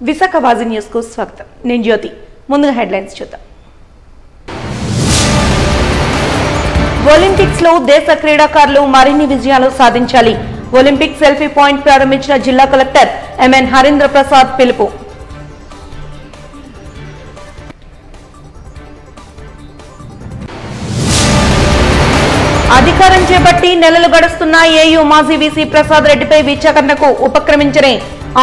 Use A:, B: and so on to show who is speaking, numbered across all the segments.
A: Visakha వాజీ news కు స్వాగతం. నేను జ్యోతి. ముందుగా హెడ్లైన్స్ చూద్దాం. ఒలింపిక్స్ లో దేశ క్రీడాకారులు మరిన్ని విజయాలు సాధించాలి. ఒలింపిక్ సెల్ఫీ పాయింట్ ప్రారంభించిన జిల్లా కలెక్టర్ ఎంఎన్ హరీంద్ర ప్రసాద్ పిలుపు. అధికారం చేపట్టి నెలలు గడుస్తున్న ఏయూ మాజీ వీసీ ప్రసాద్ రెడ్డిపై విచారణకు ఉపక్రమించని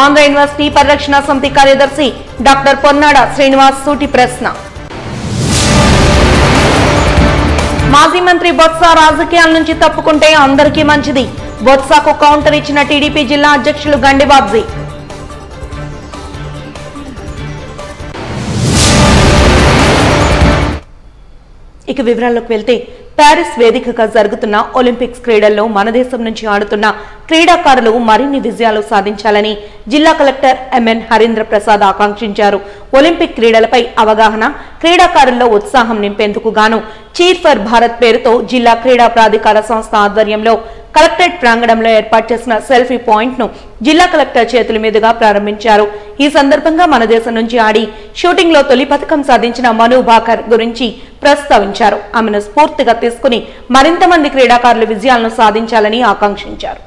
A: ఆంధ్ర యూనివర్సిటీ పరిరక్షణ సమితి కార్యదర్శి డాక్టర్ పొన్నాడ శ్రీనివాస్ సూటి ప్రశ్న. మాజీ మంత్రి బొత్స రాజకీయాల నుంచి తప్పుకుంటే అందరికీ మంచిది. బొత్సకు కౌంటర్ ఇచ్చిన టీడీపీ జిల్లా అధ్యక్షులు గండి బాబ్జీ. ఇక వివరాల్లోకి వెళ్తే, ప్యారిస్ వేదికగా జరుగుతున్న ఒలింపిక్స్ క్రీడల్లో మన దేశం నుంచి ఆడుతున్న క్రీడాకారులు మరిన్ని విజయాలు సాధించాలని జిల్లా కలెక్టర్ ఎంఎన్ హరీంద్ర ప్రసాద్ ఆకాంక్షించారు. ఒలింపిక్ క్రీడలపై అవగాహన, క్రీడాకారుల్లో ఉత్సాహం నింపేందుకు గాను చీర్ ఫర్ భారత్ పేరుతో జిల్లా క్రీడా ప్రాధికార సంస్థ ఆధ్వర్యంలో కలెక్టరేట్ ప్రాంగణంలో ఏర్పాటు చేసిన సెల్ఫీ పాయింట్ ను జిల్లా కలెక్టర్ చేతుల మీదుగా ప్రారంభించారు. ఈ సందర్భంగా మన దేశం నుంచి ఆడి షూటింగ్ లో తొలి పథకం సాధించిన మను భాకర్ గురించి ప్రస్తావించారు. ఆమెను స్ఫూర్తిగా తీసుకుని మరింత మంది క్రీడాకారులు విజయాలను సాధించాలని ఆకాంక్షించారు.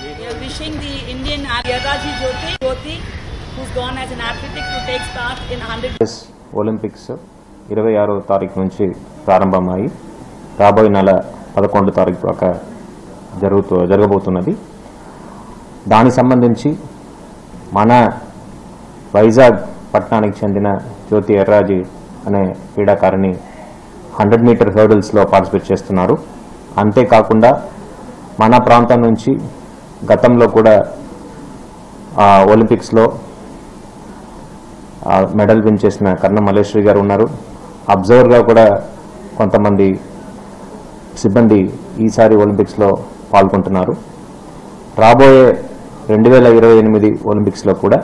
B: We are wishing the Indian Yadaji Jyoti, who's gone as an athletic, to take part in 100
C: Olympics 26వ తారీఖు నుంచి ప్రారంభమై రాబోయే నెల 11వ తారీఖు దాకా జరగబోతున్నది. దానికి సంబంధించి మన వైజాగ్ పట్టణానికి చెందిన జ్యోతి ఎర్రాజీ అనే క్రీడాకారిణి 100 మీటర్ హర్డిల్స్లో పార్టిసిపేట్ చేస్తున్నారు. అంతేకాకుండా మన ప్రాంతం నుంచి గతంలో కూడా ఒలింపిక్స్లో మెడల్ విన్ చేసిన కర్ణం మల్లేశ్వరి గారు ఉన్నారు. అబ్జర్వర్గా కూడా కొంతమంది సిబ్బంది ఈసారి ఒలింపిక్స్లో పాల్గొంటున్నారు. రాబోయే 2028 ఒలింపిక్స్లో కూడా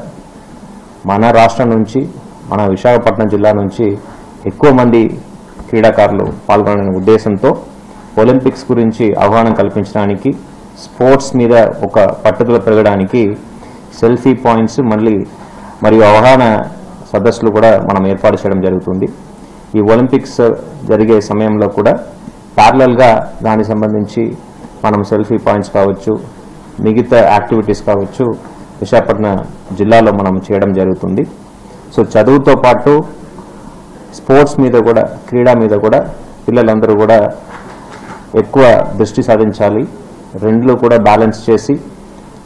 C: మన రాష్ట్రం నుంచి, మన విశాఖపట్నం జిల్లా నుంచి ఎక్కువ మంది క్రీడాకారులు పాల్గొనే ఉద్దేశంతో ఒలింపిక్స్ గురించి అవగాహన కల్పించడానికి, స్పోర్ట్స్ మీద ఒక పట్టుదల పెరగడానికి సెల్ఫీ పాయింట్స్ మరియు అవగాహన సదస్సులు కూడా మనం ఏర్పాటు చేయడం జరుగుతుంది. ఈ ఒలింపిక్స్ జరిగే సమయంలో కూడా ప్యారలల్గా దానికి సంబంధించి మనం సెల్ఫీ పాయింట్స్ కావచ్చు, మిగతా యాక్టివిటీస్ కావచ్చు విశాఖపట్నం జిల్లాలో మనం చేయడం జరుగుతుంది. సో చదువుతో పాటు స్పోర్ట్స్ మీద కూడా, క్రీడా మీద కూడా పిల్లలందరూ కూడా ఎక్కువ దృష్టి సాధించాలి. రెండులో కూడా బ్యాలెన్స్ చేసి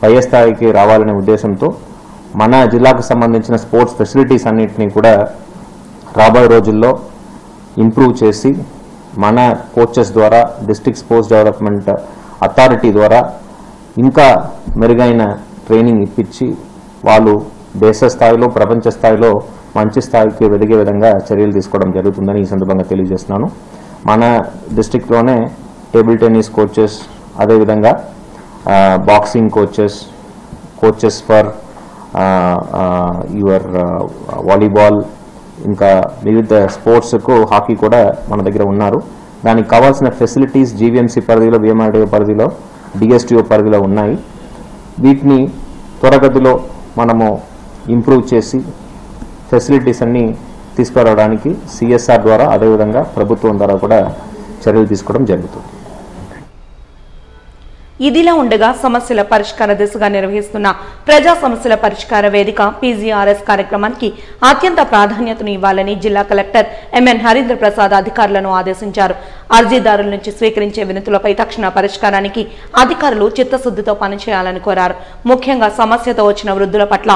C: పై స్థాయికి రావాలనే ఉద్దేశంతో మన జిల్లాకు సంబంధించిన స్పోర్ట్స్ ఫెసిలిటీస్ అన్నింటినీ కూడా రాబోయే రోజుల్లో ఇంప్రూవ్ చేసి మన కోచెస్ ద్వారా, డిస్ట్రిక్ట్ స్పోర్ట్స్ డెవలప్మెంట్ అథారిటీ ద్వారా ఇంకా మెరుగైన ట్రైనింగ్ ఇప్పించి వాళ్ళు దేశ స్థాయిలో, ప్రపంచ స్థాయిలో మంచి స్థాయికి ఎదిగే విధంగా చర్యలు తీసుకోవడం జరుగుతుందని ఈ సందర్భంగా తెలియజేస్తున్నాను. మన డిస్ట్రిక్ట్లోనే టేబుల్ టెన్నిస్ కోచెస్, అదేవిధంగా boxing coaches for your volleyball, ఇంకా వివిధ స్పోర్ట్స్కు హాకీ కూడా మన దగ్గర ఉన్నారు. దానికి కావాల్సిన ఫెసిలిటీస్ జీవీఎంసీ పరిధిలో, విఎంఆర్డీఓ పరిధిలో, డిఎస్టీఓ పరిధిలో ఉన్నాయి. వీటిని త్వరగతిలో మనము ఇంప్రూవ్ చేసి ఫెసిలిటీస్ అన్నీ తీసుకురావడానికి సిఎస్ఆర్ ద్వారా, అదేవిధంగా ప్రభుత్వం ద్వారా కూడా చర్యలు తీసుకోవడం జరుగుతుంది.
A: ఇదిలా ఉండగా సమస్యల పరిష్కార దిశగా నిర్వహిస్తున్న ప్రజా సమస్యల పరిష్కార వేదిక పీజీఆర్ఎస్ కార్యక్రమానికి అత్యంత ప్రాధాన్యతను ఇవ్వాలని జిల్లా కలెక్టర్ ఎంఎన్ హరీంద్ర ప్రసాద్ అధికారులను ఆదేశించారు. అర్జీదారుల నుంచి స్వీకరించే వినతులపై తక్షణ పరిష్కారానికి అధికారులు చిత్తశుద్ధితో పనిచేయాలని కోరారు. ముఖ్యంగా సమస్యతో వచ్చిన వృద్ధుల పట్ల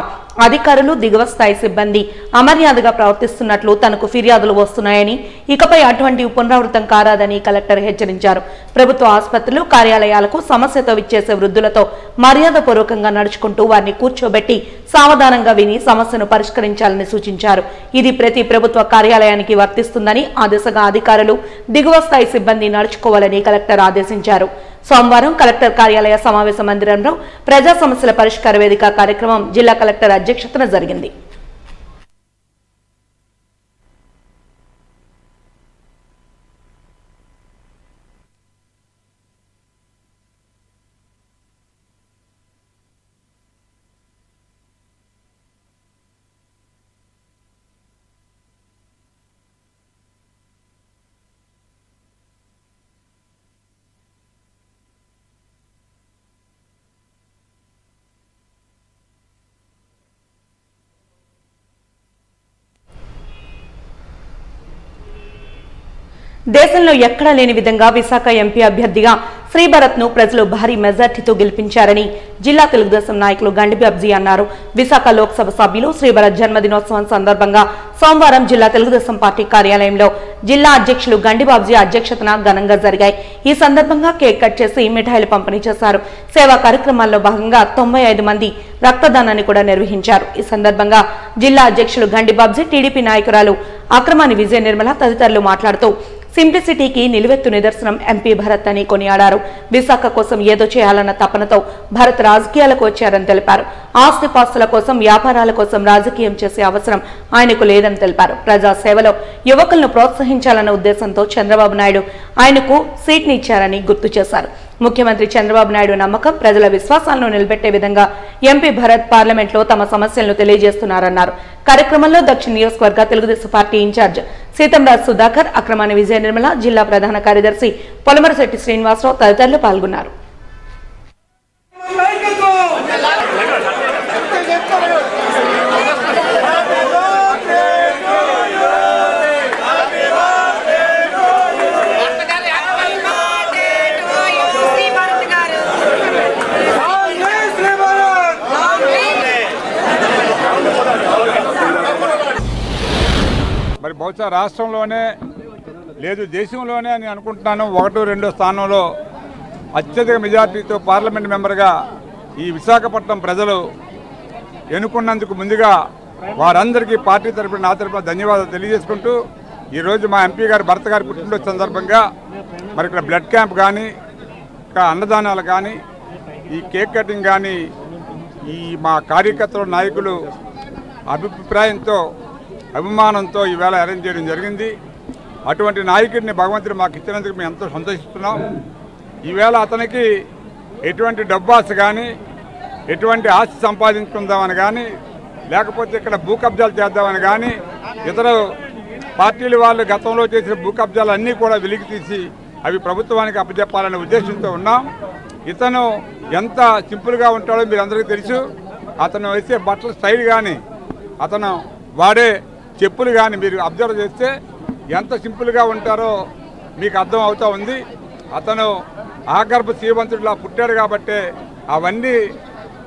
A: అధికారులు, దిగువ స్థాయి సిబ్బంది అమర్యాదగా ప్రవర్తిస్తున్నట్లు తనకు ఫిర్యాదులు వస్తున్నాయని, ఇకపై అటువంటివి పునరావృతం కారాదని కలెక్టర్ హెచ్చరించారు. ప్రభుత్వ ఆసుపత్రులు, కార్యాలయాలకు సమస్యతో విచ్చేసే వృద్ధులతో మర్యాదపూర్వకంగా నడుచుకుంటూ వారిని కూర్చోబెట్టి సావధానంగా విని సమస్యను పరిష్కరించాలని సూచించారు. ఇది ప్రతి ప్రభుత్వ కార్యాలయానికి వర్తిస్తుందని, ఆ దిశగా అధికారులు, దిగువ స్థాయి సిబ్బంది నడుచుకోవాలని కలెక్టర్ ఆదేశించారు. సోమవారం కలెక్టర్ కార్యాలయ సమావేశ మందిరంలో ప్రజా సమస్యల పరిష్కార వేదిక కార్యక్రమం జిల్లా కలెక్టర్ అధ్యక్షతన జరిగింది. దేశంలో ఎక్కడా లేని విధంగా విశాఖ ఎంపీ అభ్యర్థిగా శ్రీభరత్ ను ప్రజలు భారీ మెజార్టీతో గెలిపించారని జిల్లా తెలుగుదేశం నాయకులు గండిపి అబ్జీ అన్నారు. విశాఖ లోక్సభ సభ్యులు శ్రీభరత్ జన్మదినోత్సవం సందర్భంగా సోమవారం జిల్లా తెలుగుదేశం పార్టీ కార్యాలయంలో జిల్లా అధ్యక్షులు గండిపి అబ్జీ అధ్యక్షతన ఘనంగా జరిగాయి. ఈ సందర్భంగా కేక్ కట్ చేసి మిఠాయిలు పంపిణీ చేశారు. సేవా కార్యక్రమాల్లో భాగంగా 95 మంది రక్తదానాన్ని కూడా నిర్వహించారు. ఈ సందర్భంగా జిల్లా అధ్యక్షులు గండిపి అబ్జీ, టీడీపీ నాయకురాలు అక్రమాని విజయ నిర్మల తదితరులు మాట్లాడుతూ సింప్లిసిటీకి నిలువెత్తు నిదర్శనం ఎంపీ భరత్ అని కొనియాడారు. విశాఖ కోసం ఏదో చేయాలన్న తపనతో భరత్ రాజకీయాలకు వచ్చారని తెలిపారు. ఆస్తిపాస్తుల కోసం, వ్యాపారాల కోసం రాజకీయం చేసే అవసరం ఆయనకు లేదని తెలిపారు. ప్రజా సేవలో యువకులను ప్రోత్సహించాలన్న ఉద్దేశంతో చంద్రబాబు నాయుడు ఆయనకు సీట్ని ఇచ్చారని గుర్తు చేశారు. ముఖ్యమంత్రి చంద్రబాబు నాయుడు నమ్మకం, ప్రజల విశ్వాసాలను నిలబెట్టే విధంగా ఎంపీ భరత్ పార్లమెంట్లో తమ సమస్యలను తెలియజేస్తున్నారన్నారు. కార్యక్రమంలో దక్షిణ నియోజకవర్గ తెలుగుదేశం పార్టీ ఇన్ఛార్జ్ సీతంరాజ్ సుధాకర్, అక్రమాని విజయ నిర్మల, జిల్లా ప్రధాన కార్యదర్శి పొలమరశెట్టి శ్రీనివాసరావు తదితరులు పాల్గొన్నారు.
D: మరి బహుశా రాష్ట్రంలోనే లేదు దేశంలోనే అని అనుకుంటున్నాను 1-2 స్థానంలో అత్యధిక మెజార్టీతో పార్లమెంట్ మెంబర్గా ఈ విశాఖపట్నం ప్రజలు ఎన్నుకున్నందుకు ముందుగా వారందరికీ పార్టీ తరపున నా తరపున ధన్యవాదాలు తెలియజేసుకుంటూ ఈరోజు మా ఎంపీ గారు భరత్ గారి పుట్టినరోజు సందర్భంగా మరి ఇక్కడ బ్లడ్ క్యాంప్ కానీ ఇక్కడ అన్నదానాలు కానీ ఈ కేక్ కటింగ్ కానీ ఈ మా కార్యకర్తల నాయకులు అభిప్రాయంతో అభిమానంతో ఈవేళ అరేంజ్ చేయడం జరిగింది. అటువంటి నాయకుడిని భగవంతుడు మాకు ఇచ్చినందుకు మేము ఎంతో సంతోషిస్తున్నాం. ఈవేళ అతనికి ఎటువంటి డబ్బాస్ కానీ ఎటువంటి ఆస్తి సంపాదించుకుందామని కానీ లేకపోతే ఇక్కడ భూ కబ్జాలు చేద్దామని కానీ ఇతర పార్టీల వాళ్ళు గతంలో చేసిన భూ కబ్జాలు అన్నీ కూడా వెలికి తీసి అవి ప్రభుత్వానికి అప్పచెప్పాలనే ఉద్దేశంతో ఉన్నాం. ఇతను ఎంత సింపుల్గా ఉంటాడో మీరు అందరికీ తెలుసు. అతను వేసే బట్టల స్టైల్ కానీ అతను వాడే చెప్పులు కానీ మీరు అబ్జర్వ్ చేస్తే ఎంత సింపుల్గా ఉంటారో మీకు అర్థం అవుతూ ఉంది. అతను ఆగర్భ శ్రీమంతుడిలా పుట్టాడు కాబట్టి అవన్నీ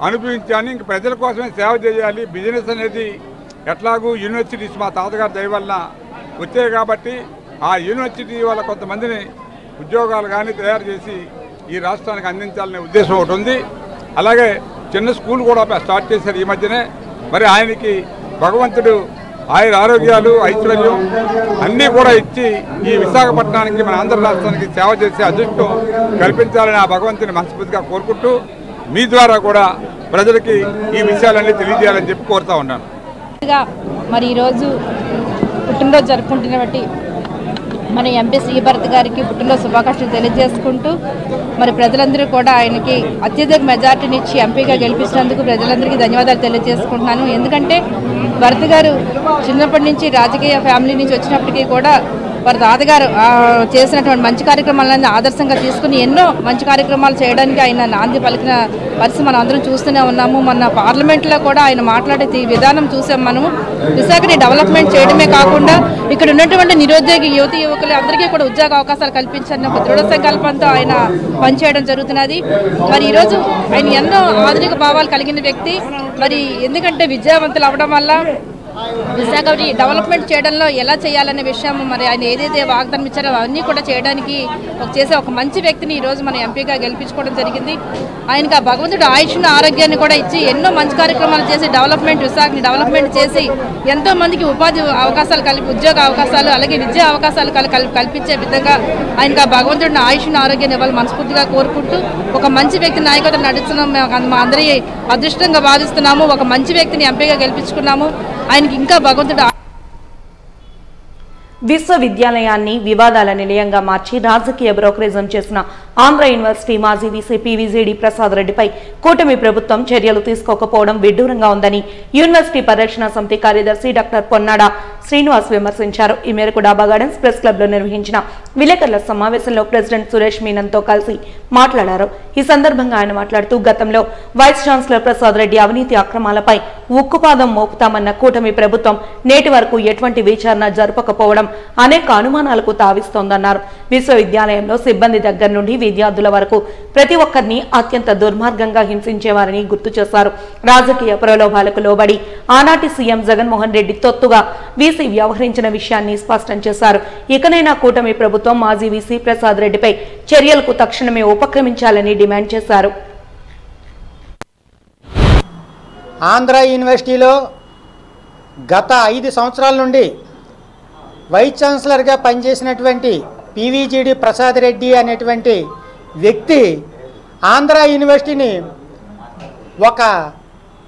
D: అనుభవించాను. ఇంక ప్రజల కోసమే సేవ చేయాలి. బిజినెస్ అనేది ఎట్లాగూ యూనివర్సిటీస్ మా తాతగారి దయ వలన వచ్చాయి కాబట్టి ఆ యూనివర్సిటీ వల్ల కొంతమందిని ఉద్యోగాలు కానీ తయారు చేసి ఈ రాష్ట్రానికి అందించాలనే ఉద్దేశం ఒకటి ఉంది. అలాగే చిన్న స్కూల్ కూడా స్టార్ట్ చేశారు ఈ మధ్యనే. మరి ఆయనకి భగవంతుడు ఆయన ఆరోగ్యాలు, ఐశ్వర్యం అన్నీ కూడా ఇచ్చి ఈ విశాఖపట్నానికి మన ఆంధ్ర రాష్ట్రానికి సేవ చేసే అదృష్టం కల్పించాలని ఆ భగవంతుని మనస్ఫూర్తిగా కోరుకుంటూ మీ ద్వారా కూడా ప్రజలకి ఈ విషయాలన్నీ తెలియజేయాలని చెప్పి కోరుతా ఉన్నాను.
E: మరి ఈరోజు పుట్టినరోజు జరుపుకుంటున్నటువంటి మన ఎంపీ శ్రీభరత్ గారికి పుట్టినరోజు శుభాకాంక్షలు తెలియజేసుకుంటూ మరి ప్రజలందరూ కూడా ఆయనకి అత్యధిక మెజార్టీని ఇచ్చి ఎంపీగా గెలిపించినందుకు ప్రజలందరికీ ధన్యవాదాలు తెలియజేసుకుంటున్నాను. ఎందుకంటే భరత్ గారు చిన్నప్పటి నుంచి రాజకీయ ఫ్యామిలీ నుంచి వచ్చినప్పటికీ కూడా వారి తాతగారు చేసినటువంటి మంచి కార్యక్రమాలను ఆదర్శంగా తీసుకుని ఎన్నో మంచి కార్యక్రమాలు చేయడానికి ఆయన నాంది పలికిన పరిస్థితి మనం అందరం చూస్తూనే ఉన్నాము. మన పార్లమెంట్లో కూడా ఆయన మాట్లాడే విధానం చూసాం. మనము విశాఖని డెవలప్మెంట్ చేయడమే కాకుండా ఇక్కడ ఉన్నటువంటి నిరుద్యోగ యువకులు అందరికీ కూడా ఉద్యోగ అవకాశాలు కల్పించాలని ఒక దృఢ సంకల్పంతో ఆయన పనిచేయడం జరుగుతున్నది. మరి ఈరోజు ఆయన ఎన్నో ఆధునిక భావాలు కలిగిన వ్యక్తి. మరి ఎందుకంటే విద్యావంతులు అవ్వడం వల్ల విశాఖని డెవలప్మెంట్ చేయడంలో ఎలా చేయాలనే విషయం మరి ఆయన ఏదైతే వాగ్దానం ఇచ్చారో అవన్నీ కూడా చేయడానికి చేసే ఒక మంచి వ్యక్తిని ఈరోజు మన ఎంపీగా గెలిపించుకోవడం జరిగింది. ఆయనకి ఆ భగవంతుడు ఆయుష్ను ఆరోగ్యాన్ని కూడా ఇచ్చి ఎన్నో మంచి కార్యక్రమాలు చేసి విశాఖని డెవలప్మెంట్ చేసి ఎంతో మందికి ఉపాధి అవకాశాలు ఉద్యోగ అవకాశాలు అలాగే విద్యా అవకాశాలు కల్పించే విధంగా ఆయనకి ఆ భగవంతుడిని ఆయుష్ను ఆరోగ్యాన్ని ఇవ్వాలి మనస్ఫూర్తిగా కోరుకుంటూ ఒక మంచి వ్యక్తి నాయకత్వం నడుస్తున్నాం. మా అందరి అదృష్టంగా భావిస్తున్నాము. ఒక మంచి వ్యక్తిని ఎంపీగా గెలిపించుకున్నాము. ఆయనకి ఇంకా భగవంతుడు
A: విశ్వవిద్యాలయాన్ని వివాదాల నిలయంగా మార్చి రాజకీయ బ్రోకరేజం చేసిన ఆంధ్ర యూనివర్సిటీ మాజీ వీసీ పీవీజీడీ ప్రసాద్ రెడ్డిపై కూటమి ప్రభుత్వం చర్యలు తీసుకోకపోవడం విడ్డూరంగా ఉందని యూనివర్సిటీ పరిరక్షణ సమితి కార్యదర్శి డాక్టర్ పొన్నాడ శ్రీనివాస్ విమర్శించారు. ఈ మేరకు డాబా గార్డెన్స్ ప్రెస్ క్లబ్ లో నిర్వహించిన విలేకరుల సమావేశంలో ప్రెసిడెంట్ సురేష్ మీనన్తో కలిసి మాట్లాడారు. ఈ సందర్భంగా ఆయన మాట్లాడుతూ గతంలో వైస్ ఛాన్సలర్ ప్రసాద్ రెడ్డి అవినీతి అక్రమాలపై ఉక్కుపాదం మోపుతామన్న కూటమి ప్రభుత్వం నేటి వరకు ఎటువంటి విచారణ జరపకపోవడం అనేక అనుమానాలకు తావిస్తోందన్నారు. విశ్వవిద్యాలయంలో సిబ్బంది దగ్గర నుండి విద్యార్థుల వరకు ప్రతి ఒక్కరిని అత్యంత దుర్మార్గంగా హింసించేవారని గుర్తు చేశారు. రాజకీయ ప్రలోభాలకు లోబడి ఆనాటి సీఎం జగన్మోహన్ రెడ్డి తొత్తుగా వీసీ వ్యవహరించిన విషయాన్ని స్పష్టం చేశారు. ఇకనైనా కూటమి ప్రభుత్వం మాజీ వీసీ ప్రసాద్ రెడ్డిపై చర్యలకు తక్షణమే ఉపక్రమించాలని డిమాండ్ చేశారు.
F: ఆంధ్ర యూనివర్సిటీలో గత 5 సంవత్సరాల నుండి వైస్ ఛాన్సలర్గా పనిచేసినటువంటి పీవీజీడీ ప్రసాద్ రెడ్డి అనేటువంటి వ్యక్తి ఆంధ్ర యూనివర్సిటీని ఒక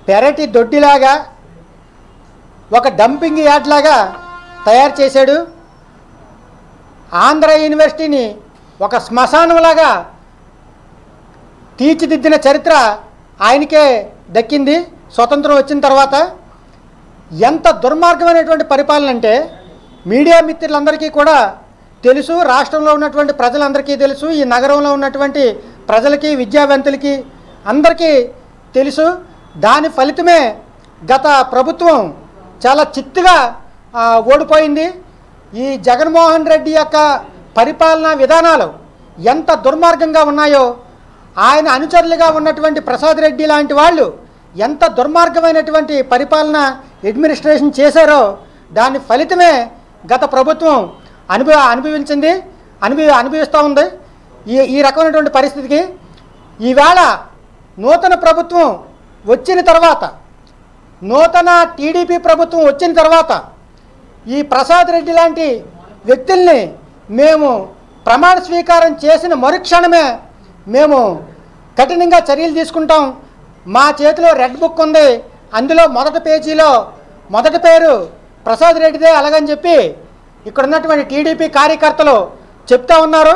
F: పెరటి దొడ్డిలాగా ఒక డంపింగ్ యార్డ్ లాగా తయారు చేశాడు. ఆంధ్ర యూనివర్సిటీని ఒక శ్మశానంలాగా తీర్చిదిద్దిన చరిత్ర ఆయనకే దక్కింది. స్వతంత్రం వచ్చిన తర్వాత ఎంత దుర్మార్గమైనటువంటి పరిపాలన అంటే మీడియా మిత్రులందరికీ కూడా తెలుసు, రాష్ట్రంలో ఉన్నటువంటి ప్రజలందరికీ తెలుసు, ఈ నగరంలో ఉన్నటువంటి ప్రజలకి విద్యావంతులకి అందరికీ తెలుసు. దాని ఫలితమే గత ప్రభుత్వం చాలా చిత్తుగా ఓడిపోయింది. ఈ జగన్మోహన్ రెడ్డి యొక్క పరిపాలనా విధానాలు ఎంత దుర్మార్గంగా ఉన్నాయో, ఆయన అనుచరులుగా ఉన్నటువంటి ప్రసాద్ రెడ్డి లాంటి వాళ్ళు ఎంత దుర్మార్గమైనటువంటి పరిపాలన అడ్మినిస్ట్రేషన్ చేశారో దాని ఫలితమే గత ప్రభుత్వం అనుభవిస్తూ ఉంది. ఈ రకమైనటువంటి పరిస్థితికి ఈవేళ నూతన ప్రభుత్వం వచ్చిన తర్వాత, నూతన టీడీపీ ప్రభుత్వం వచ్చిన తర్వాత ఈ ప్రసాద్ రెడ్డి లాంటి వ్యక్తుల్ని మేము ప్రమాణ స్వీకారం చేసిన మరుక్షణమే మేము కఠినంగా చర్యలు తీసుకుంటాం. మా చేతిలో రెడ్ బుక్ ఉంది, అందులో మొదటి పేజీలో మొదటి పేరు ప్రసాద్ రెడ్డిదే అలాగని చెప్పి ఇక్కడ ఉన్నటువంటి టీడీపీ కార్యకర్తలు చెప్తా ఉన్నారు.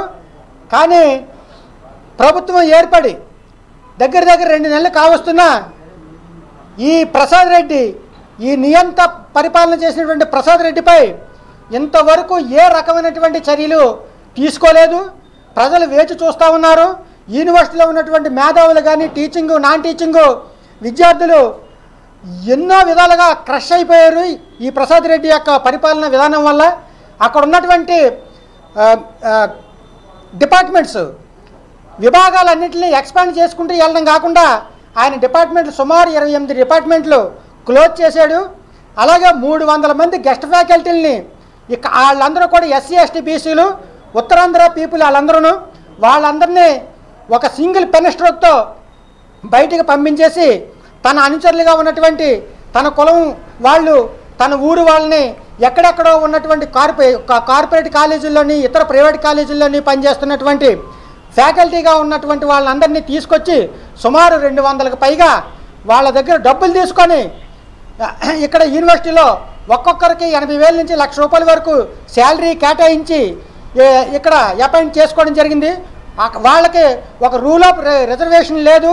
F: కానీ ప్రభుత్వం ఏర్పడి దగ్గర 2 నెలలు కావస్తున్నా ఈ ప్రసాద్ రెడ్డి, ఈ నియంత పరిపాలన చేసినటువంటి ప్రసాద్ రెడ్డిపై ఇంతవరకు ఏ రకమైనటువంటి చర్యలు తీసుకోలేదు. ప్రజలు వేచి చూస్తూ ఉన్నారు. యూనివర్సిటీలో ఉన్నటువంటి మేధావులు కానీ టీచింగు నాన్ టీచింగు విద్యార్థులు ఎన్నో విధాలుగా క్రష్ అయిపోయారు ఈ ప్రసాద్ రెడ్డి యొక్క పరిపాలన విధానం వల్ల. అక్కడ ఉన్నటువంటి డిపార్ట్మెంట్స్ విభాగాలన్నింటినీ ఎక్స్పాండ్ చేసుకుంటూ వెళ్ళడం కాకుండా ఆయన డిపార్ట్మెంట్లు సుమారు 28 డిపార్ట్మెంట్లు క్లోజ్ చేశాడు. అలాగే 300 మంది గెస్ట్ ఫ్యాకల్టీలని వాళ్ళందరూ కూడా ఎస్సీ ఎస్టీ బీసీలు ఉత్తరాంధ్ర పీపుల్ వాళ్ళందరినీ ఒక సింగిల్ పెన్ స్ట్రోక్తో బయటికి పంపించేసి తన అనుచరులుగా ఉన్నటువంటి తన కులం వాళ్ళు, తన ఊరు వాళ్ళని ఎక్కడెక్కడో ఉన్నటువంటి కార్పొరేట్ కాలేజీల్లోని ఇతర ప్రైవేట్ కాలేజీల్లోని పనిచేస్తున్నటువంటి ఫ్యాకల్టీగా ఉన్నటువంటి వాళ్ళందరినీ తీసుకొచ్చి సుమారు 200కు పైగా వాళ్ళ దగ్గర డబ్బులు తీసుకొని ఇక్కడ యూనివర్సిటీలో ఒక్కొక్కరికి 80,000 నుంచి ₹1,00,000 వరకు శాలరీ కేటాయించి ఇక్కడ అపాయింట్ చేసుకోవడం జరిగింది. వాళ్ళకి ఒక రూల్ ఆఫ్ రిజర్వేషన్ లేదు.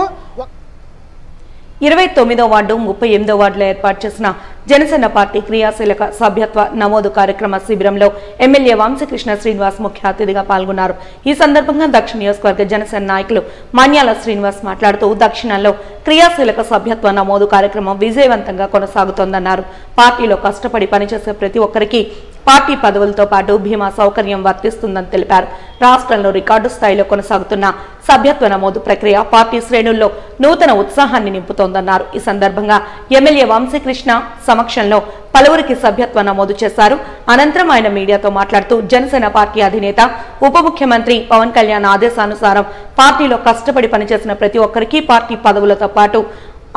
A: 29వ వార్డు 38వ వార్డులో ఏర్పాటు చేసిన జనసేన పార్టీ క్రియాశీలక సభ్యత్వ నమోదు కార్యక్రమ శిబిరంలో ఎమ్మెల్యే వంశీకృష్ణ శ్రీనివాస్ ముఖ్య అతిథిగా పాల్గొన్నారు. ఈ సందర్భంగా దక్షిణ నియోజకవర్గ జనసేన నాయకులు మన్యాల శ్రీనివాస్ మాట్లాడుతూ దక్షిణంలో క్రియాశీలక సభ్యత్వ నమోదు కార్యక్రమం విజయవంతంగా కొనసాగుతోందన్నారు. పార్టీలో కష్టపడి పనిచేసే ప్రతి ఒక్కరికి పార్టీ పదవులతో పాటు బీమా సౌకర్యం వర్తిస్తుందని తెలిపారు. రాష్ట్రంలో రికార్డు స్థాయిలో కొనసాగుతున్న సభ్యత్వ నమోదు ప్రక్రియ పార్టీ శ్రేణుల్లో నూతన ఉత్సాహాన్ని నింపుతోందన్నారు. ఈ సందర్భంగా ఎమ్మెల్యే వంశీకృష్ణ సమక్షంలో పలువురికి సభ్యత్వ నమోదు చేశారు. అనంతరం ఆయన మీడియాతో మాట్లాడుతూ జనసేన పార్టీ అధినేత ఉప ముఖ్యమంత్రి పవన్ కళ్యాణ్ ఆదేశానుసారం పార్టీలో కష్టపడి పనిచేసిన ప్రతి ఒక్కరికి పార్టీ పదవులతో పాటు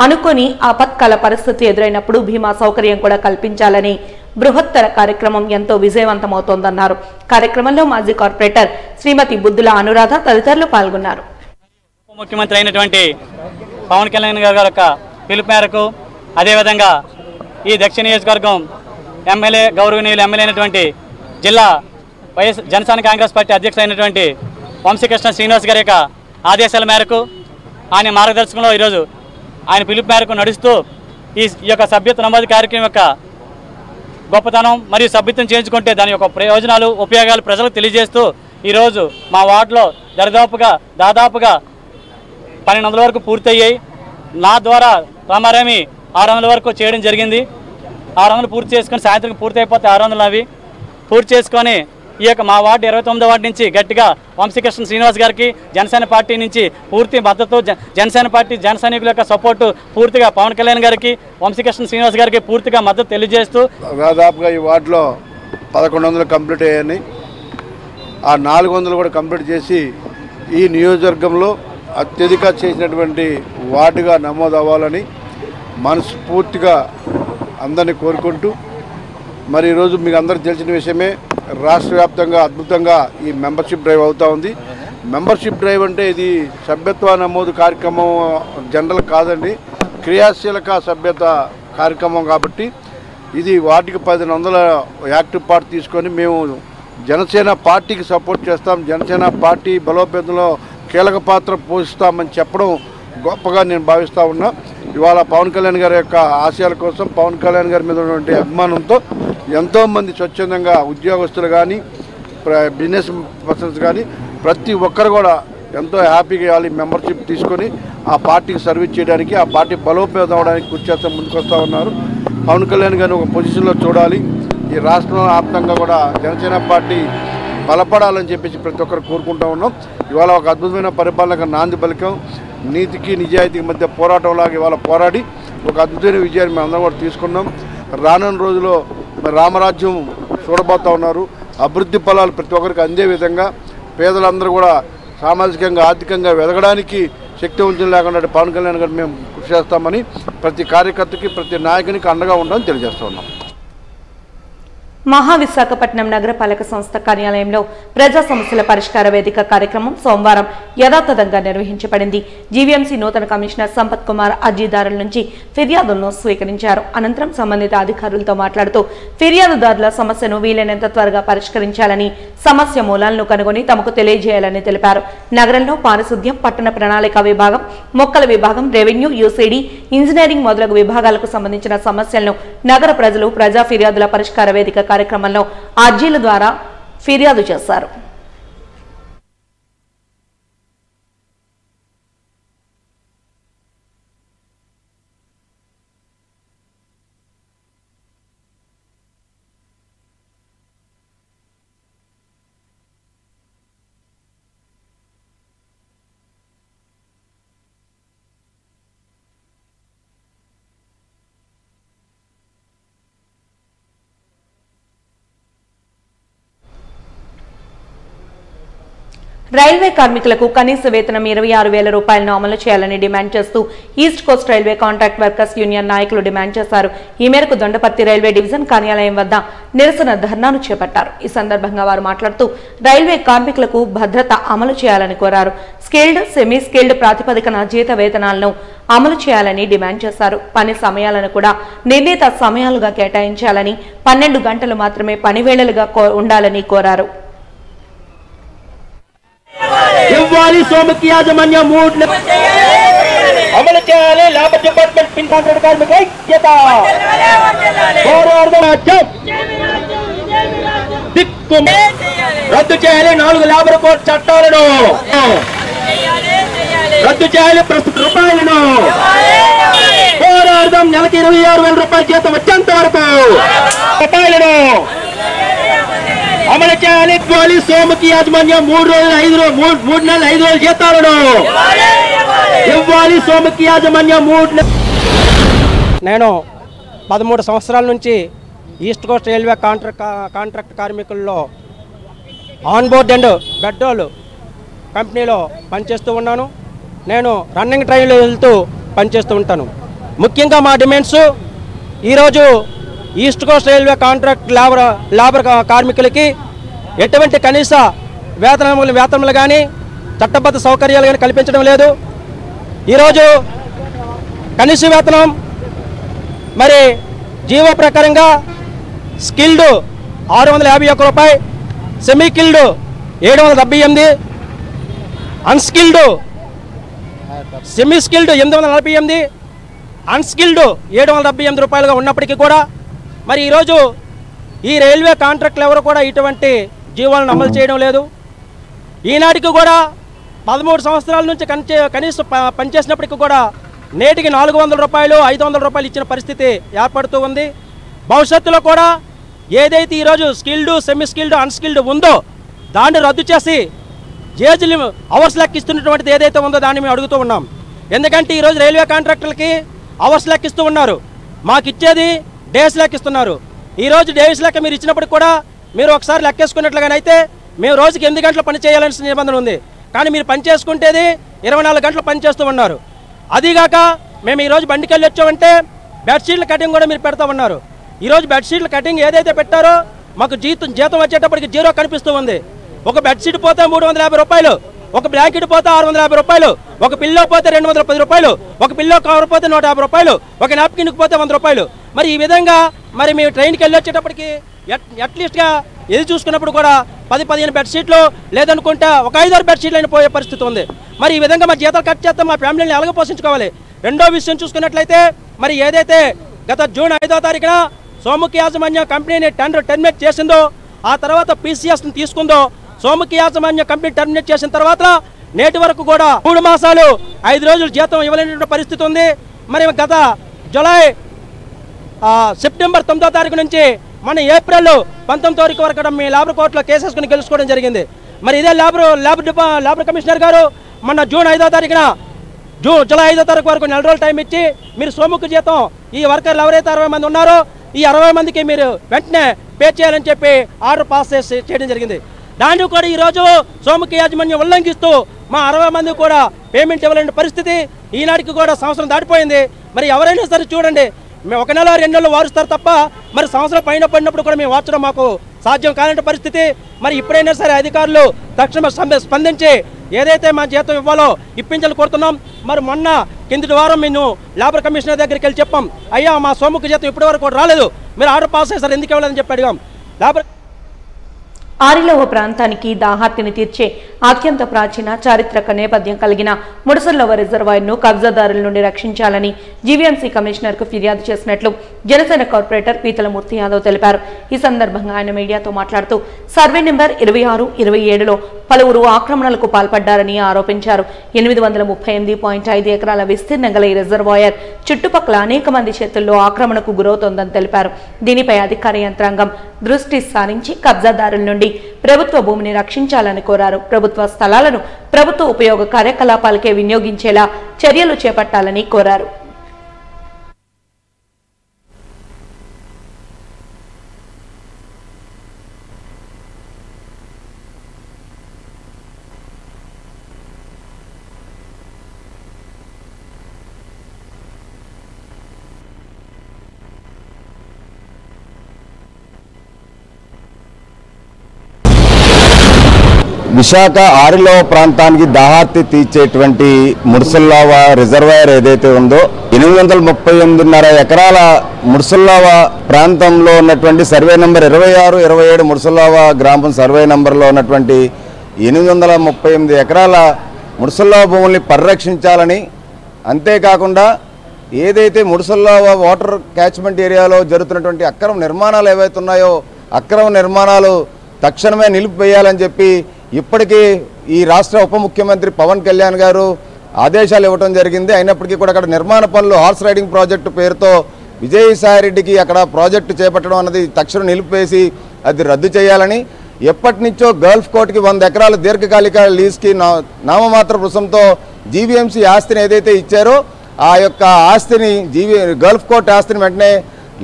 A: అనుకోని ఆపత్కాల పరిస్థితి ఎదురైనప్పుడు బీమా సౌకర్యం కూడా కల్పించాలని బృహత్తర కార్యక్రమం ఎంతో విజయవంతమవుతోందన్నారు. కార్యక్రమంలో మాజీ కార్పొరేటర్ శ్రీమతి బుద్ధుల అనురాధ తదితరులు పాల్గొన్నారు.
G: ఉప ముఖ్యమంత్రి అయినటువంటి పవన్ కళ్యాణ్ గారి యొక్క పిలుపు మేరకు అదేవిధంగా ఈ దక్షిణ నియోజకవర్గం గౌరవనీయులు ఎమ్మెల్యే అయినటువంటి జిల్లా వైఎస్ జనసేన కాంగ్రెస్ పార్టీ అధ్యక్షులైనటువంటి వంశీకృష్ణ శ్రీనివాస్ గారి యొక్క ఆదేశాల మేరకు ఆయన మార్గదర్శకంలో ఈరోజు ఆయన పిలుపు మేరకు నడుస్తూ ఈ యొక్క సభ్యత్వ నమోదు కార్యక్రమం యొక్క గొప్పతనం మరియు సభ్యత్వం చేయించుకుంటే దాని యొక్క ప్రయోజనాలు ఉపయోగాలు ప్రజలకు తెలియజేస్తూ ఈరోజు మా వార్డులో దాదాపుగా 1200 వరకు పూర్తయ్యాయి. నా ద్వారా రామారామి 600 వరకు చేయడం జరిగింది. 600 పూర్తి చేసుకొని సాయంత్రం పూర్తి అయిపోతే 600 అవి పూర్తి చేసుకొని ఈ యొక్క మా వార్డు 29వ వార్డు నుంచి గట్టిగా వంశీకృష్ణ శ్రీనివాస్ గారికి జనసేన పార్టీ నుంచి పూర్తి మద్దతు జనసేన పార్టీ జన సైనికుల యొక్క సపోర్టు పూర్తిగా పవన్ కళ్యాణ్ గారికి వంశీకృష్ణ శ్రీనివాస్ గారికి పూర్తిగా మద్దతు తెలియజేస్తూ
H: దాదాపుగా ఈ వార్డులో 1100 కంప్లీట్ అయ్యాయి. ఆ 400 కూడా కంప్లీట్ చేసి ఈ నియోజకవర్గంలో అత్యధిక చేసినటువంటి వార్డుగా నమోదు అవ్వాలని మనస్ఫూర్తిగా అందరినీ కోరుకుంటూ మరి ఈరోజు మీకు అందరికీ తెలిసిన విషయమే రాష్ట్ర వ్యాప్తంగా అద్భుతంగా ఈ మెంబర్షిప్ డ్రైవ్ అవుతూ ఉంది. మెంబర్షిప్ డ్రైవ్ అంటే ఇది సభ్యత్వ నమోదు కార్యక్రమం జనరల్ కాదండి, క్రియాశీలక సభ్యత కార్యక్రమం కాబట్టి ఇది వాటికి 1500 యాక్టివ్ పార్ట్ తీసుకొని మేము జనసేన పార్టీకి సపోర్ట్ చేస్తాం, జనసేన పార్టీ బలోపేతంలో కీలక పాత్ర పోషిస్తామని చెప్పడం గొప్పగా నేను భావిస్తూ ఉన్నా. ఇవాళ పవన్ కళ్యాణ్ గారి యొక్క ఆశయాల కోసం పవన్ కళ్యాణ్ గారి మీద ఉన్నటువంటి అభిమానంతో ఎంతోమంది స్వచ్ఛందంగా ఉద్యోగస్తులు కానీ బిజినెస్ పర్సన్స్ కానీ ప్రతి ఒక్కరు కూడా ఎంతో హ్యాపీగా ఇవ్వాలి మెంబర్షిప్ తీసుకొని ఆ పార్టీకి సర్వీస్ చేయడానికి ఆ పార్టీ బలోపేతం అవడానికి కృషి చేస్తే ముందుకు వస్తూ ఉన్నారు. పవన్ కళ్యాణ్ గారిని ఒక పొజిషన్లో చూడాలి, ఈ రాష్ట్రం వ్యాప్తంగా కూడా జనసేన పార్టీ బలపడాలని చెప్పేసి ప్రతి ఒక్కరు కోరుకుంటూ ఉన్నాం. ఇవాళ ఒక అద్భుతమైన పరిపాలనకు నాంది పలికాం. నీతికి నిజాయితీకి మధ్య పోరాటంలాగా ఇవాళ పోరాడి ఒక అద్భుతమైన విజయాన్ని మేము అందరం కూడా తీసుకున్నాం. రానున్న రోజుల్లో రామరాజ్యం చూడబోతూ ఉన్నారు. అభివృద్ధి ఫలాలు ప్రతి ఒక్కరికి అందే విధంగా పేదలందరూ కూడా సామాజికంగా ఆర్థికంగా ఎదగడానికి శక్తివంతం లేకుండా పవన్ కళ్యాణ్ గారు మేము కృషి చేస్తామని ప్రతి కార్యకర్తకి ప్రతి నాయకునికి అండగా ఉండాలని తెలియజేస్తూ ఉన్నాం.
A: మహావిశాఖపట్నం నగరపాలక సంస్థ కార్యాలయంలో ప్రజా సమస్యల పరిష్కార వేదిక కార్యక్రమం సోమవారం యథాతథంగా నిర్వహించబడింది. జీవీఎంసీ నూతన కమిషనర్ సంపత్ కుమార్ అర్జీదారుల నుంచి ఫిర్యాదులను స్వీకరించారు. అనంతరం సంబంధిత అధికారులతో మాట్లాడుతూ ఫిర్యాదుదారుల సమస్యను వీలైనంత త్వరగా పరిష్కరించాలని, సమస్య మూలాలను కనుగొని తమకు తెలియజేయాలని తెలిపారు. నగరంలో పారిశుద్ధ్యం, పట్టణ ప్రణాళిక విభాగం, మొక్కల విభాగం, రెవెన్యూ, యూసీడీ, ఇంజనీరింగ్ మొదలగు విభాగాలకు సంబంధించిన సమస్యలను నగర ప్రజలు ప్రజా ఫిర్యాదుల పరిష్కార వేదిక కార్యక్రమంలో అర్జీల ద్వారా ఫిర్యాదు చేశారు. రైల్వే కార్మికులకు కనీస వేతనం 26,000 రూపాయలను అమలు చేయాలని డిమాండ్ చేస్తూ east coast railway contract workers union నాయకులు డిమాండ్ చేశారు. ఈ మేరకు దొండపర్తి రైల్వే డివిజన్ కార్యాలయం వద్ద నిరసన ధర్నాను చేపట్టారు. ఈ సందర్భంగా వారు మాట్లాడుతూ రైల్వే కార్మికులకు భద్రత అమలు చేయాలని కోరారు. స్కిల్డ్, సెమీ స్కిల్డ్ ప్రాతిపదికన జీత వేతనాలను అమలు చేయాలని డిమాండ్ చేశారు. పని సమయాలను కూడా నిర్ణీత సమయాలుగా కేటాయించాలని, 12 గంటలు మాత్రమే పని వేళలుగా ఉండాలని కోరారు.
I: ఇవ్వాలి సోమకి యాజమాన్యం అమలు చేయాలి. లేబర్ డిపార్ట్మెంట్ పిన్ కాంట్రాక్ట్ కార్మిక ఐక్యత రద్దు చేయాలి. 4 లేబర్ కోడ్ చట్టాలను రద్దు చేయాలి. ప్రస్తుత రూపాయలను పోరాడదాం. నెలకి 26,000 రూపాయల జీతం వచ్చేంత వరకు రూపాయలను అమలు చేయాలి. ఇవ్వాలి సోమకి యాజమాన్యం 3 నెలలు 5 రోజుల జీతాలను ఇవ్వాలి. సోమకి యాజమాన్యం 3
J: నేను 13 సంవత్సరాల నుంచి ఈస్ట్ కోస్ట్ రైల్వే కాంట్రాక్ట్ కార్మికుల్లో ఆన్బోర్డ్ అండ్ బెడ్రోల్ కంపెనీలో పనిచేస్తూ ఉన్నాను. నేను రన్నింగ్ ట్రైన్లో వెళ్తూ పనిచేస్తూ ఉంటాను. ముఖ్యంగా మా డిమాండ్స్ ఈరోజు east coast railway contract labour కార్మికులకి ఎటువంటి కనీస వేతనములు కానీ చట్టబద్ధ సౌకర్యాలు కానీ కల్పించడం లేదు. ఈరోజు కనీస వేతనం మరి జీవో ప్రకారంగా స్కిల్డ్ 651 రూపాయలు, semi killed 778, unskilled semi skilled 848, unskilled 778 రూపాయలుగా ఉన్నప్పటికీ కూడా మరి ఈరోజు ఈ రైల్వే కాంట్రాక్టులు ఎవరు కూడా ఇటువంటి జీవాలను అమలు చేయడం లేదు. ఈనాటికి కూడా 13 సంవత్సరాల నుంచి కనీసం పనిచేసినప్పటికీ కూడా నేటికి 400 రూపాయలు 500 రూపాయలు ఇచ్చిన పరిస్థితి ఏర్పడుతూ ఉంది. భవిష్యత్తులో కూడా ఏదైతే ఈరోజు స్కిల్డ్, సెమీ స్కిల్డ్, అన్స్కిల్డ్ ఉందో దాన్ని రద్దు చేసి ఏజ్ అవర్స్ లెక్కిస్తున్నటువంటిది ఏదైతే ఉందో దాన్ని మేము అడుగుతూ ఉన్నాం. ఎందుకంటే ఈరోజు రైల్వే కాంట్రాక్టులకి అవర్స్ లెక్కిస్తూ ఉన్నారు, మాకు ఇచ్చేది డేస్ లెక్కిస్తున్నారు. ఈరోజు డేస్ లెక్క మీరు ఇచ్చినప్పుడు కూడా మీరు ఒకసారి లెక్కేసుకున్నట్లుగానైతే మేము రోజుకి 8 గంటలు పని చేయాల్సిన నిబంధన ఉంది. కానీ మీరు పని చేసుకుంటేది 24 గంటలు పని చేస్తూ ఉన్నారు. అదీగాక మేము ఈరోజు బండికి వెళ్ళి వచ్చామంటే బెడ్షీట్ల కటింగ్ కూడా మీరు పెడతా ఉన్నారు. ఈరోజు బెడ్షీట్ల కటింగ్ ఏదైతే పెట్టారో మాకు జీతం వచ్చేటప్పటికి జీరో కనిపిస్తూ ఉంది. ఒక బెడ్షీట్ పోతే 350 రూపాయలు, ఒక బ్లాంకెట్ పోతే 650 రూపాయలు, ఒక పిల్లో పోతే 210 రూపాయలు, ఒక పిల్లో కవర్ పోతే 150 రూపాయలు, ఒక నాప్కిన్కి పోతే 100 రూపాయలు. మరి ఈ విధంగా మరి మేము ట్రైన్కి వెళ్ళి వచ్చేటప్పటికి అట్లీస్ట్గా ఎది చూసుకున్నప్పుడు కూడా 10-15 బెడ్షీట్లు లేదనుకుంటే ఒక 5-6 బెడ్షీట్లు అయినా పోయే పరిస్థితి ఉంది. మరి ఈ విధంగా మా జీతాలు కట్ చేస్తే మా ఫ్యామిలీని ఎలాగ పోషించుకోవాలి? రెండో విషయం చూసుకున్నట్లయితే మరి ఏదైతే గత జూన్ 5వ తారీఖున సోముఖి యాజమాన్యం కంపెనీని టెర్మినేట్ చేసిందో, ఆ తర్వాత PCSని తీసుకుందో, సోముఖి యాజమాన్యం కంపెనీ టెర్మినేట్ చేసిన తర్వాత నేటి వరకు కూడా 3 మాసాలు 5 రోజులు జీతం ఇవ్వలేనటువంటి పరిస్థితి ఉంది. మరి గత సెప్టెంబర్ 9వ తారీఖు నుంచి మన ఏప్రిల్ 19వ తారీఖు వరకు మీ లేబర్ కోర్టులో కేసేసుకుని గెలుచుకోవడం జరిగింది. మరి ఇదే లేబర్ కమిషనర్ గారు మొన్న జూన్ 5వ తారీఖున జూలై 5వ తారీఖు వరకు 4 రోజులు టైం ఇచ్చి మీరు సోముఖి జీతం ఈ వర్కర్లు ఎవరైతే 60 మంది ఉన్నారో ఈ 60 మందికి మీరు వెంటనే పే చేయాలని చెప్పి ఆర్డర్ పాస్ చేయడం జరిగింది. దాన్ని కూడా ఈరోజు సోముఖి యాజమాన్యం ఉల్లంఘిస్తూ మా 60 మంది కూడా పేమెంట్ ఇవ్వలేని పరిస్థితి. ఈనాటికి కూడా సంవత్సరం దాటిపోయింది. మరి ఎవరైనా సరే చూడండి, మేము 1 నెల 2 నెలలు వారుస్తారు తప్ప మరి సంవత్సరం పైన పడినప్పుడు కూడా మేము వార్చడం మాకు సాధ్యం కాని పరిస్థితి. మరి ఇప్పుడైనా సరే అధికారులు తక్షణమే స్పందించి ఏదైతే మా జీతం ఇవ్వాలో ఇప్పించాలని కోరుతున్నాం. మరి మొన్న కిందటి వారం మేము లేబర్ కమిషనర్ దగ్గరికి వెళ్ళి చెప్పాం, అయ్యా మా సోముఖి జీతం ఇప్పటి వరకు కూడా రాలేదు, మీరు ఆర్డర్ పాస్ చేశారు, ఎందుకు ఇవ్వలేదని చెప్పి అడిగాం. లేబర్
A: ఆరిలోవ ప్రాంతానికి దాహార్తిని తీర్చే అత్యంత ప్రాచీన చారిత్రక నేపథ్యం కలిగిన ముడసర్లోవ రిజర్వాయర్ను కబ్జాదారుల నుండి రక్షించాలని జీవీఎంసీ కమిషనర్కు ఫిర్యాదు చేసినట్లు జనసేన కార్పొరేటర్ పీతలమూర్తి యాదవ్ తెలిపారు. ఈ సందర్భంగా ఆయన మీడియాతో మాట్లాడుతూ సర్వే నెంబర్ 26, 27లో పలువురు ఆక్రమణలకు పాల్పడ్డారని ఆరోపించారు. 838.5 ఎకరాల విస్తీర్ణం గల ఈ రిజర్వాయర్ చుట్టుపక్కల అనేక మంది చేతుల్లో ఆక్రమణకు గురవుతోందని తెలిపారు. దీనిపై అధికార యంత్రాంగం దృష్టి సారించి కబ్జాదారుల నుండి ప్రభుత్వ భూమిని రక్షించాలని కోరారు. ప్రభుత్వ స్థలాలను ప్రభుత్వ ఉపయోగ కార్యకలాపాలకే వినియోగించేలా చర్యలు చేపట్టాలని కోరారు.
K: విశాఖ ఆరిలోవ ప్రాంతానికి దాహార్తి తీర్చేటువంటి ముడసర్లోవ రిజర్వాయర్ ఏదైతే ఉందో 838.5 ఎకరాల ముడసర్లోవ ప్రాంతంలో ఉన్నటువంటి సర్వే నెంబర్ 26, 27 ముడసర్లోవ గ్రామం సర్వే నెంబర్లో ఉన్నటువంటి 838 ఎకరాల ముడసర్లోవ భూముల్ని పరిరక్షించాలని, అంతేకాకుండా ఏదైతే ముడసర్లోవ వాటర్ క్యాచ్మెంట్ ఏరియాలో జరుగుతున్నటువంటి అక్రమ నిర్మాణాలు ఏవైతే ఉన్నాయో అక్రమ నిర్మాణాలు తక్షణమే నిలిపివేయాలని చెప్పి ఇప్పటికీ ఈ రాష్ట్ర ఉప ముఖ్యమంత్రి పవన్ కళ్యాణ్ గారు ఆదేశాలు ఇవ్వడం జరిగింది. అయినప్పటికీ కూడా అక్కడ నిర్మాణ పనులు హార్స్ రైడింగ్ ప్రాజెక్టు పేరుతో విజయసాయిరెడ్డికి అక్కడ ప్రాజెక్టు చేపట్టడం అన్నది తక్షణం నిలిపివేసి అది రద్దు చేయాలని, ఎప్పటి నుంచో గల్ఫ్ కోర్టుకి 100 ఎకరాల దీర్ఘకాలిక లీజ్కి నామమాత్ర రుసంతో జీవీఎంసీ ఆస్తిని ఏదైతే ఇచ్చారో ఆ యొక్క ఆస్తిని గల్ఫ్ కోర్టు ఆస్తిని వెంటనే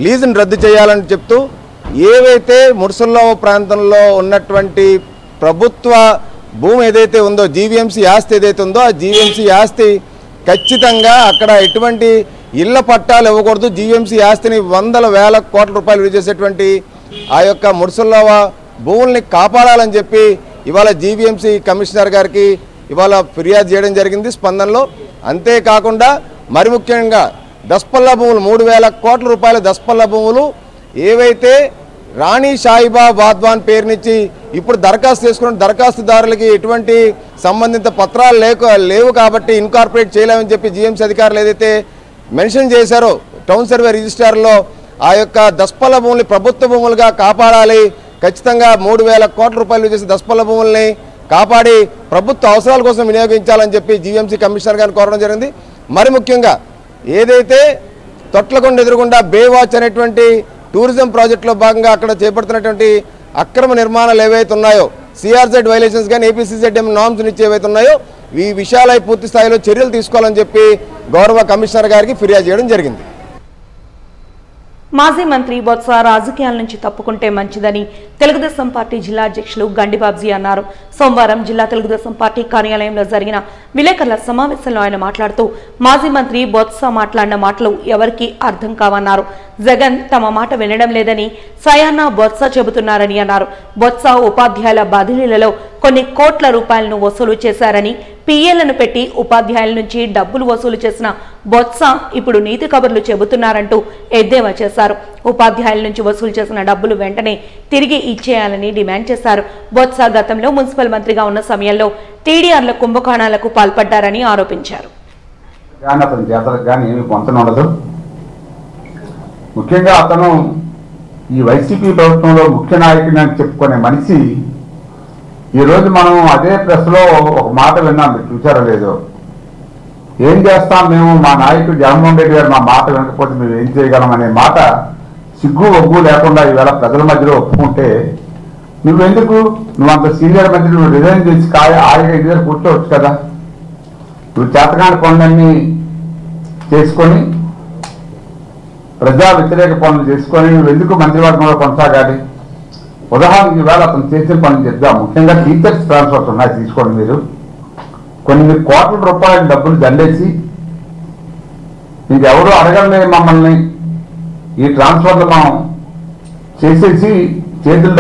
K: లీజుని రద్దు చేయాలని చెప్తూ ఏవైతే ముడుసల్లో ప్రాంతంలో ఉన్నటువంటి ప్రభుత్వ భూమి ఏదైతే ఉందో, జీవీఎంసీ ఆస్తి ఏదైతే ఉందో, ఆ జీవీఎంసీ ఆస్తి ఖచ్చితంగా అక్కడ ఎటువంటి ఇళ్ల పట్టాలు ఇవ్వకూడదు. జీవీఎంసీ ఆస్తిని వందల వేల కోట్ల రూపాయలు విలువ చేసేటువంటి ఆ యొక్క ముడుసల్లో భూముల్ని కాపాడాలని చెప్పి ఇవాళ జీవీఎంసీ కమిషనర్ గారికి ఇవాళ ఫిర్యాదు చేయడం జరిగింది స్పందనలో. అంతేకాకుండా మరి ముఖ్యంగా దస్పల్లా భూములు 3,000 కోట్ల రూపాయల దస్పల్లా భూములు ఏవైతే రాణి సాయిబా వాద్వాన్ పేరునిచ్చి ఇప్పుడు దరఖాస్తు చేసుకున్న దరఖాస్తుదారులకి ఎటువంటి సంబంధిత పత్రాలు లేవు కాబట్టి ఇన్కార్పొరేట్ చేయలేమని చెప్పి జీఎంసీ అధికారులు ఏదైతే మెన్షన్ చేశారో టౌన్ సర్వే రిజిస్టార్లో ఆ యొక్క దస్పల్ల భూముల్ని ప్రభుత్వ భూములుగా కాపాడాలి, ఖచ్చితంగా 3,000 కోట్ల రూపాయలు చేసే దస్పల్ల భూముల్ని కాపాడి ప్రభుత్వ అవసరాల కోసం వినియోగించాలని చెప్పి జీఎంసీ కమిషనర్ గారిని కోరడం జరిగింది. మరి ముఖ్యంగా ఏదైతే తొట్లకొండ ఎదురుగుండా బేవాచ్ అనేటువంటి టూరిజం ప్రాజెక్టులో భాగంగా అక్కడ చేపడుతున్నటువంటి అక్రమ నిర్మాణాలు ఏవైతే ఉన్నాయో, సిఆర్జెడ్ వైలేషన్స్ కానీ ఏపీసీజెడ్ఎం నామ్స్ నుంచి ఏవైతే ఉన్నాయో ఈ విషయాలై పూర్తి స్థాయిలో చర్యలు తీసుకోవాలని చెప్పి గౌరవ కమిషనర్ గారికి ఫిర్యాదు చేయడం జరిగింది.
A: మాజీ మంత్రి బొత్స రాజకీయాల నుంచి తప్పుకుంటే మంచిదని తెలుగుదేశం పార్టీ జిల్లా అధ్యక్షులు గండిబాబ్జీ అన్నారు. సోమవారం జిల్లా తెలుగుదేశం పార్టీ కార్యాలయంలో జరిగిన విలేకరుల సమావేశంలో ఆయన మాట్లాడుతూ మాజీ మంత్రి బొత్స మాట్లాడిన మాటలు ఎవరికీ అర్థం కావన్నారు. జగన్ తమ మాట వినడం లేదని స్వయానా బొత్స చెబుతున్నారని అన్నారు. బొత్స ఉపాధ్యాయుల బదిలీలలో కొన్ని కోట్ల రూపాయలను వసూలు చేశారని, పిఏలను పెట్టి ఉపాధ్యాయుల నుంచి డబ్బులు వసూలు చేసిన బొత్స ఇప్పుడు నీతి కబుర్లు చెబుతున్నారంటూ ఎద్దేవా చేశారు. ఉపాధ్యాయుల నుంచి వసూలు చేసిన డబ్బులు వెంటనే తిరిగి ఇచ్చేయాలని డిమాండ్ చేశారు. బొత్స గతంలో మున్సిపల్ మంత్రిగా ఉన్న సమయంలో టీడీఆర్ల కుంభకోణాలకు పాల్పడ్డారని ఆరోపించారు.
L: ముఖ్యంగా అతను ఈ వైసీపీ ప్రభుత్వంలో ముఖ్య నాయకుని అని చెప్పుకునే మనిషి ఈరోజు మనం అదే ప్రెస్లో ఒక మాట విన్నాం, మీరు చూసారో లేదో. ఏం చేస్తాం మేము, మా నాయకుడు జగన్మోహన్ రెడ్డి గారు మా మాట వినకపోతే మేము ఏం చేయగలం అనే మాట సిగ్గు ఒగ్గు లేకుండా ఈవేళ ప్రజల మధ్యలో ఒప్పుకుంటే నువ్వెందుకు, నువ్వు అంత సీనియర్ మంత్రి, నువ్వు రిజైన్ చేసి ఆయన దగ్గర కూర్చోవచ్చు కదా. నువ్వు చేతకాని పనులన్నీ చేసుకొని ప్రజా వ్యతిరేక పనులు చేసుకొని నువ్వెందుకు మంత్రివర్గంలో కొనసాగాలి. ఉదాహరణకి ఈవేళ అతను చేసిన పనులు చెప్తాం. ముఖ్యంగా టీచర్స్ ట్రాన్స్ఫర్స్ ఉన్నాయి, తీసుకోండి. మీరు కొన్ని కోట్ల రూపాయల డబ్బులు దండేసి ఇంకెవరూ అడగలే మమ్మల్ని, ఈ ట్రాన్స్ఫర్లు మనం చేసేసి చేతుల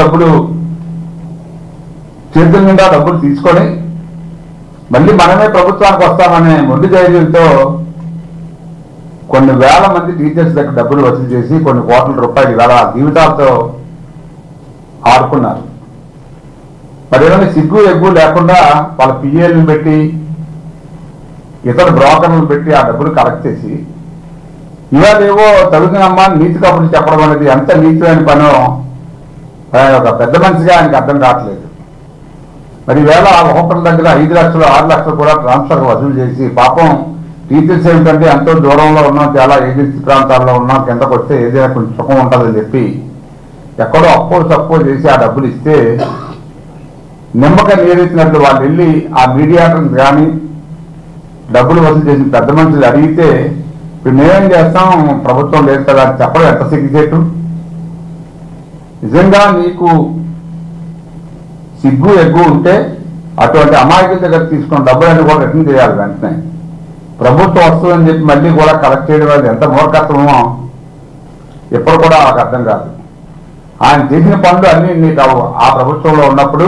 L: నిండా డబ్బులు తీసుకొని మళ్ళీ మనమే ప్రభుత్వానికి వస్తామనే మొండి ధైర్యంతో కొన్ని వేల మంది టీచర్స్ దగ్గర డబ్బులు వసూలు చేసి కొన్ని కోట్ల రూపాయలు ఇవాళ జీవితాలతో ఆడుకున్నారు. మరి ఏమైనా సిగ్గు ఎగ్గు లేకుండా వాళ్ళ పిఏలను పెట్టి ఇతర బ్రోకర్లను పెట్టి ఆ డబ్బులు కలెక్ట్ చేసి ఇవాళ ఏవో తగుదనమ్మా నీతి కబుర్లు చెప్పడం అనేది ఎంత నీతిమైన పనో ఒక పెద్ద మనిషిగా ఆయనకు అర్థం కావట్లేదు. మరి ఈవేళ ఒక్కొక్కరి దగ్గర 5 లక్షలు 6 లక్షలు కూడా ట్రాన్స్ఫర్ వసూలు చేసి పాపం టీచర్స్ ఏమిటంటే ఎంతో దూరంలో ఉన్నాం, చాలా ఏజెన్సీ ప్రాంతాల్లో ఉన్నాం, కిందకు వస్తే ఏదైనా కొంచెం సుఖం ఉంటుందని చెప్పి ఎక్కడో అప్పో చేసి ఆ డబ్బులు ఇస్తే నిమ్మకాయ నీరెత్తినట్లు వాళ్ళు వెళ్ళి ఆ మీడియాటర్స్ కానీ డబ్బులు వసూలు చేసిన పెద్ద మనుషులు అడిగితే ఇప్పుడు మేమేం చేస్తాం, ప్రభుత్వం లేదు కదా అని చెప్పడం ఎంత సిగ్గుచేటు. నిజంగా నీకు సిగ్గు ఎగ్గు ఉంటే అటువంటి అమాయకుల దగ్గర తీసుకున్న డబ్బులన్నీ కూడా రిటర్న్ చేయాలి వెంటనే. ప్రభుత్వం వస్తుందని చెప్పి మళ్ళీ కూడా కలెక్ట్ చేయడం అనేది ఎంత మూర్ఖత్వమో ఎప్పుడు కూడా నాకు అర్థం కాదు. ఆయన చేసిన పనులు అన్నీ నీకు ఆ ప్రభుత్వంలో ఉన్నప్పుడు,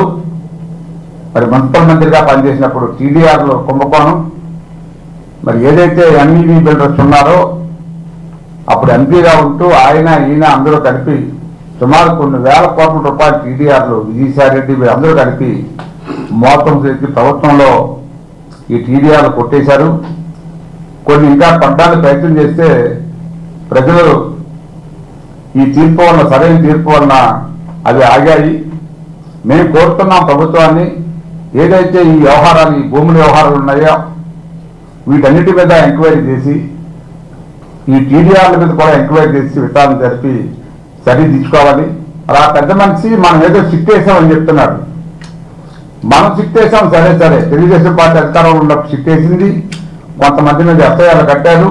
L: మరి మున్సిపల్ మంత్రిగా పనిచేసినప్పుడు టీడీఆర్లో కుంభకోణం, మరి ఏదైతే ఎంఈడీ బిల్డర్స్ ఉన్నారో అప్పుడు ఎంపీగా ఉంటూ ఆయన ఈయన అందరూ కలిపి సుమారు కొన్ని వేల కోట్ల రూపాయలు టీడీఆర్లు విజయసాయిరెడ్డి అందరూ కలిపి మోసం చేసి ప్రభుత్వంలో ఈ టీడీఆర్లు కొట్టేశారు. కొన్ని ఇంకా పడ్డానికి ప్రయత్నం చేస్తే ప్రజలు ఈ తీర్పు వల్ల, సరైన తీర్పు వలన అవి ఆగాయి. మేము కోరుతున్నాం ప్రభుత్వాన్ని, ఏదైతే ఈ వ్యవహారాలు, ఈ భూముల వ్యవహారాలు ఉన్నాయో వీటన్నిటి మీద ఎంక్వైరీ చేసి ఈ టీడీఆర్ల మీద కూడా ఎంక్వైరీ చేసి విచారణ జరిపి చర్య తీసుకోవాలి. అలా పెద్ద మనిషి మనం ఏదో సిట్టేసామని చెప్తున్నాడు. మనం సిట్టేసాం, సరే తెలుగుదేశం పార్టీ అధికారంలో ఉన్నప్పుడు సిట్టేసింది, కొంతమంది మీద ఎఫ్ఐఆర్లు కట్టారు.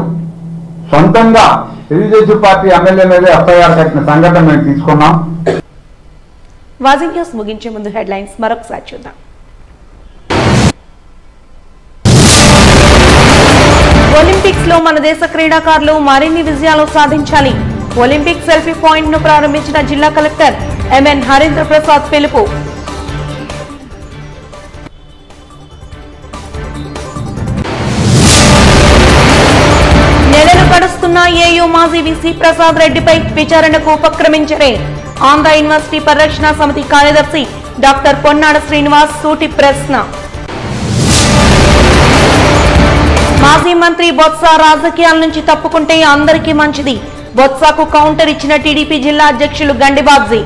L: సొంతంగా తెలుగుదేశం పార్టీ ఎమ్మెల్యే మీద ఎఫ్ఐఆర్ కట్టిన సంఘటన మేము తీసుకున్నాం.
A: వాజింగ్ న్యూస్ ముగించే ముందు హెడ్లైన్స్ మరొకసారి చూద్దాం. ఒలింపిక్స్ లో మన దేశ క్రీడాకారులు మరిన్ని విజయాలు సాధించాలి. ఒలింపిక్ సెల్ఫీ పాయింట్ ను ప్రారంభించిన జిల్లా కలెక్టర్ ఎంఎన్ హరీంద్ర ప్రసాద్ పిలుపు. నెలలు గడుస్తున్న ఏయూ మాజీ వీసీ ప్రసాద్ రెడ్డిపై విచారణకు ఉపక్రమించరే ఆంధ్ర యూనివర్సిటీ పరిరక్షణ సమితి కార్యదర్శి డాక్టర్ పొన్నాడ శ్రీనివాస్ సూటి ప్రశ్న. మాజీ మంత్రి బొత్స రాజకీయాల నుంచి తప్పుకుంటే అందరికీ మంచిది. బొత్సకు కౌంటర్ ఇచ్చిన టీడీపీ జిల్లా అధ్యక్షులు గండిబాబ్జీ.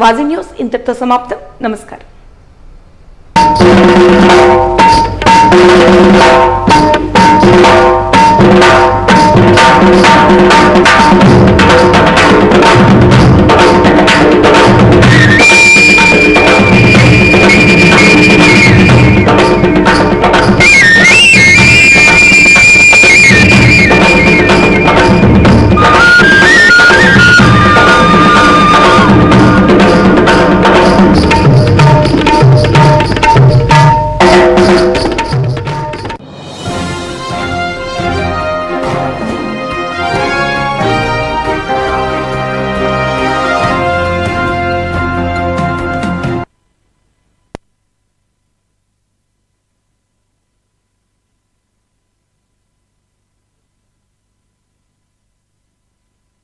A: వాజీ న్యూస్ ఇంతటితో సమాప్తం. నమస్కారం.